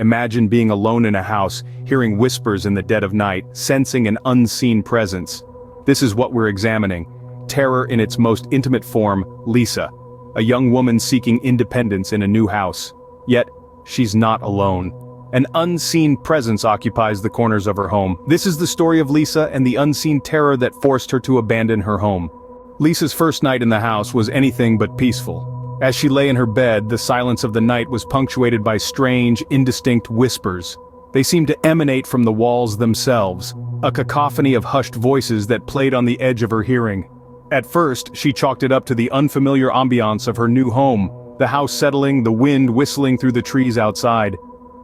Imagine being alone in a house, hearing whispers in the dead of night, sensing an unseen presence. This is what we're examining. Terror in its most intimate form, Lisa. A young woman seeking independence in a new house. Yet, she's not alone. An unseen presence occupies the corners of her home. This is the story of Lisa and the unseen terror that forced her to abandon her home. Lisa's first night in the house was anything but peaceful. As she lay in her bed, the silence of the night was punctuated by strange, indistinct whispers. They seemed to emanate from the walls themselves, a cacophony of hushed voices that played on the edge of her hearing. At first, she chalked it up to the unfamiliar ambiance of her new home, the house settling, the wind whistling through the trees outside.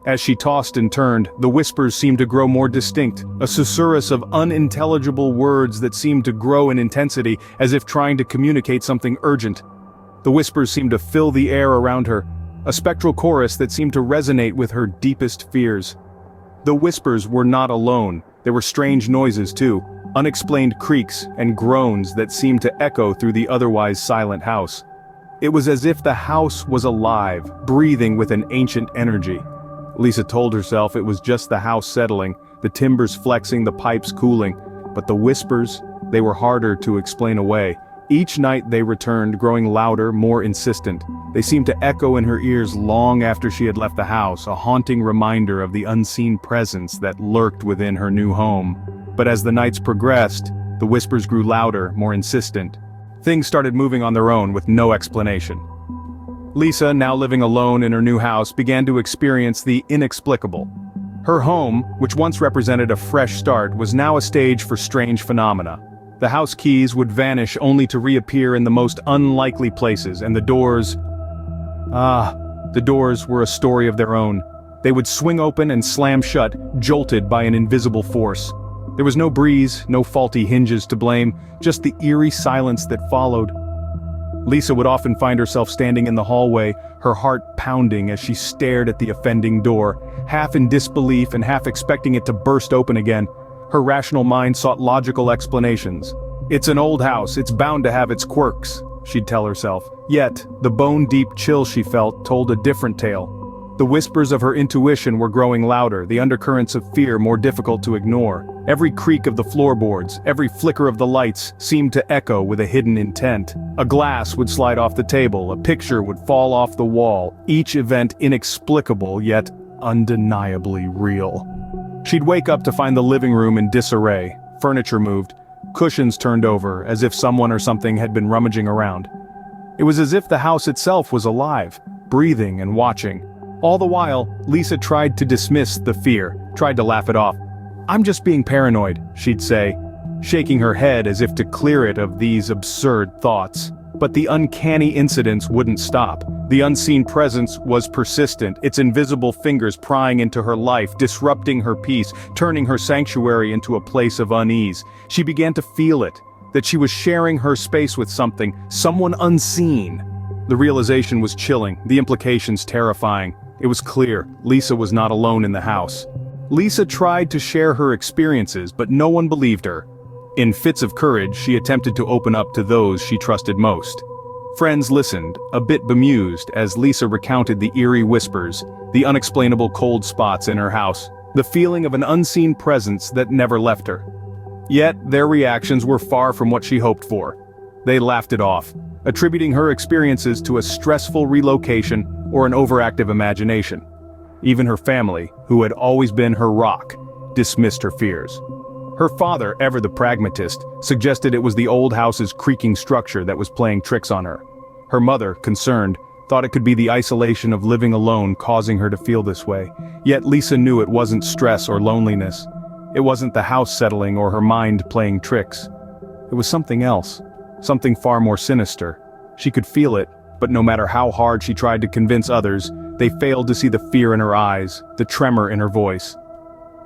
As she tossed and turned, the whispers seemed to grow more distinct, a susurrus of unintelligible words that seemed to grow in intensity, as if trying to communicate something urgent. The whispers seemed to fill the air around her, a spectral chorus that seemed to resonate with her deepest fears. The whispers were not alone. There were strange noises too, unexplained creaks and groans that seemed to echo through the otherwise silent house. It was as if the house was alive, breathing with an ancient energy. Lisa told herself it was just the house settling, the timbers flexing, the pipes cooling. But the whispers, they were harder to explain away. Each night they returned, growing louder, more insistent. They seemed to echo in her ears long after she had left the house, a haunting reminder of the unseen presence that lurked within her new home. But as the nights progressed, the whispers grew louder, more insistent. Things started moving on their own with no explanation. Lisa, now living alone in her new house, began to experience the inexplicable. Her home, which once represented a fresh start, was now a stage for strange phenomena. The house keys would vanish only to reappear in the most unlikely places, and the doors were a story of their own. They would swing open and slam shut, jolted by an invisible force. There was no breeze, no faulty hinges to blame, just the eerie silence that followed. Lisa would often find herself standing in the hallway, her heart pounding as she stared at the offending door, half in disbelief and half expecting it to burst open again. Her rational mind sought logical explanations. "It's an old house, it's bound to have its quirks," she'd tell herself. Yet, the bone-deep chill she felt told a different tale. The whispers of her intuition were growing louder, the undercurrents of fear more difficult to ignore. Every creak of the floorboards, every flicker of the lights, seemed to echo with a hidden intent. A glass would slide off the table, a picture would fall off the wall, each event inexplicable yet undeniably real. She'd wake up to find the living room in disarray, furniture moved, cushions turned over, as if someone or something had been rummaging around. It was as if the house itself was alive, breathing and watching. All the while, Lisa tried to dismiss the fear, tried to laugh it off. "I'm just being paranoid," she'd say, shaking her head as if to clear it of these absurd thoughts. But the uncanny incidents wouldn't stop. The unseen presence was persistent, its invisible fingers prying into her life, disrupting her peace, turning her sanctuary into a place of unease. She began to feel it, that she was sharing her space with something, someone unseen. The realization was chilling, the implications terrifying. It was clear, Lisa was not alone in the house. Lisa tried to share her experiences, but no one believed her. In fits of courage, she attempted to open up to those she trusted most. Friends listened, a bit bemused, as Lisa recounted the eerie whispers, the unexplainable cold spots in her house, the feeling of an unseen presence that never left her. Yet, their reactions were far from what she hoped for. They laughed it off, attributing her experiences to a stressful relocation or an overactive imagination. Even her family, who had always been her rock, dismissed her fears. Her father, ever the pragmatist, suggested it was the old house's creaking structure that was playing tricks on her. Her mother, concerned, thought it could be the isolation of living alone causing her to feel this way. Yet Lisa knew it wasn't stress or loneliness. It wasn't the house settling or her mind playing tricks. It was something else, something far more sinister. She could feel it, but no matter how hard she tried to convince others, they failed to see the fear in her eyes, the tremor in her voice.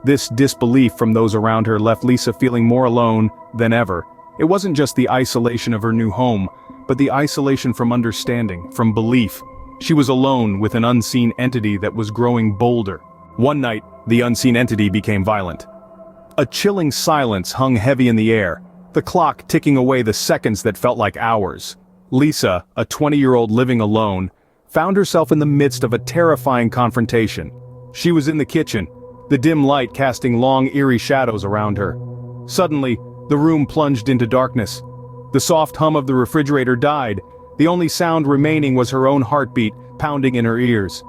This disbelief from those around her left Lisa feeling more alone than ever. It wasn't just the isolation of her new home, but the isolation from understanding, from belief. She was alone with an unseen entity that was growing bolder. One night, the unseen entity became violent. A chilling silence hung heavy in the air, the clock ticking away the seconds that felt like hours. Lisa, a 20-year-old living alone, found herself in the midst of a terrifying confrontation. She was in the kitchen, the dim light casting long, eerie shadows around her. Suddenly, the room plunged into darkness. The soft hum of the refrigerator died. The only sound remaining was her own heartbeat pounding in her ears.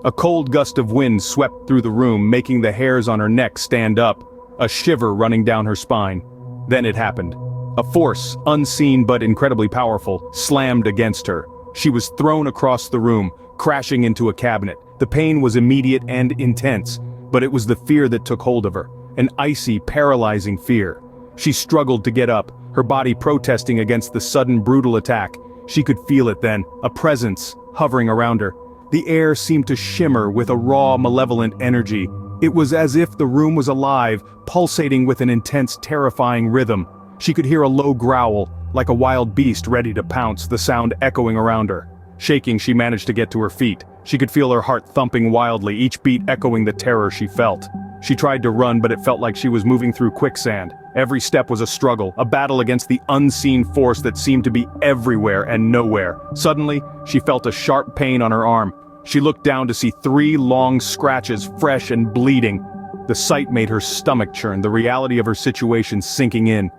A cold gust of wind swept through the room, making the hairs on her neck stand up, a shiver running down her spine. Then it happened. A force, unseen but incredibly powerful, slammed against her. She was thrown across the room, crashing into a cabinet. The pain was immediate and intense, but it was the fear that took hold of her, an icy, paralyzing fear. She struggled to get up, her body protesting against the sudden brutal attack. She could feel it then, a presence hovering around her. The air seemed to shimmer with a raw, malevolent energy. It was as if the room was alive, pulsating with an intense, terrifying rhythm. She could hear a low growl, like a wild beast ready to pounce, the sound echoing around her. Shaking, she managed to get to her feet. She could feel her heart thumping wildly, each beat echoing the terror she felt. She tried to run, but it felt like she was moving through quicksand. Every step was a struggle, a battle against the unseen force that seemed to be everywhere and nowhere. Suddenly, she felt a sharp pain on her arm. She looked down to see 3 long scratches, fresh and bleeding. The sight made her stomach churn, the reality of her situation sinking in.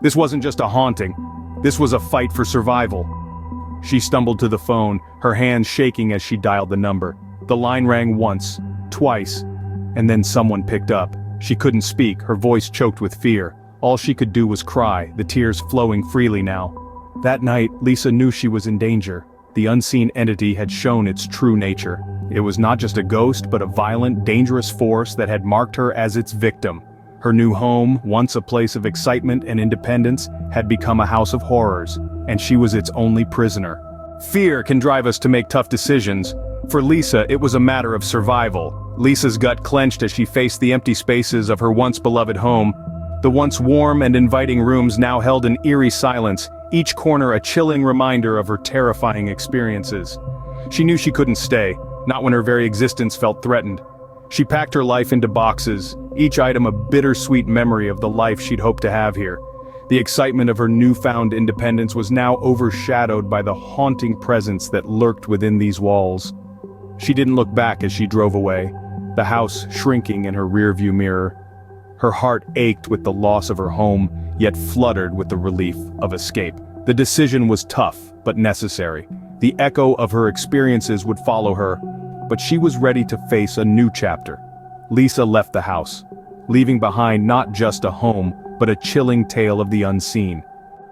This wasn't just a haunting. This was a fight for survival. She stumbled to the phone, her hands shaking as she dialed the number. The line rang once, twice, and then someone picked up. She couldn't speak, her voice choked with fear. All she could do was cry, the tears flowing freely now. That night, Lisa knew she was in danger. The unseen entity had shown its true nature. It was not just a ghost, but a violent, dangerous force that had marked her as its victim. Her new home, once a place of excitement and independence, had become a house of horrors, and she was its only prisoner. Fear can drive us to make tough decisions. For Lisa, it was a matter of survival. Lisa's gut clenched as she faced the empty spaces of her once beloved home. The once warm and inviting rooms now held an eerie silence, each corner a chilling reminder of her terrifying experiences. She knew she couldn't stay, not when her very existence felt threatened. She packed her life into boxes, each item a bittersweet memory of the life she'd hoped to have here. The excitement of her newfound independence was now overshadowed by the haunting presence that lurked within these walls. She didn't look back as she drove away, the house shrinking in her rearview mirror. Her heart ached with the loss of her home, yet fluttered with the relief of escape. The decision was tough, but necessary. The echo of her experiences would follow her, but she was ready to face a new chapter. Lisa left the house, leaving behind not just a home, but a chilling tale of the unseen.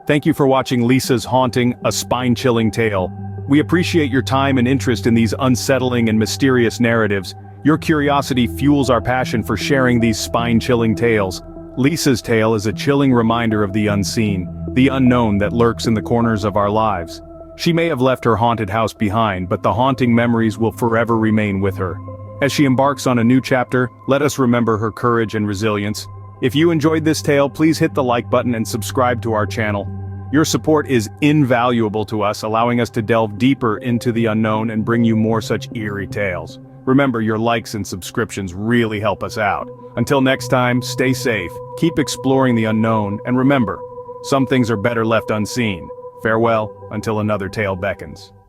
Thank you for watching Lisa's Haunting, a spine-chilling tale. We appreciate your time and interest in these unsettling and mysterious narratives. Your curiosity fuels our passion for sharing these spine-chilling tales. Lisa's tale is a chilling reminder of the unseen, the unknown that lurks in the corners of our lives. She may have left her haunted house behind, but the haunting memories will forever remain with her. As she embarks on a new chapter, let us remember her courage and resilience. If you enjoyed this tale, please hit the like button and subscribe to our channel. Your support is invaluable to us, allowing us to delve deeper into the unknown and bring you more such eerie tales. Remember, your likes and subscriptions really help us out. Until next time, stay safe, keep exploring the unknown, and remember, some things are better left unseen. Farewell, until another tale beckons.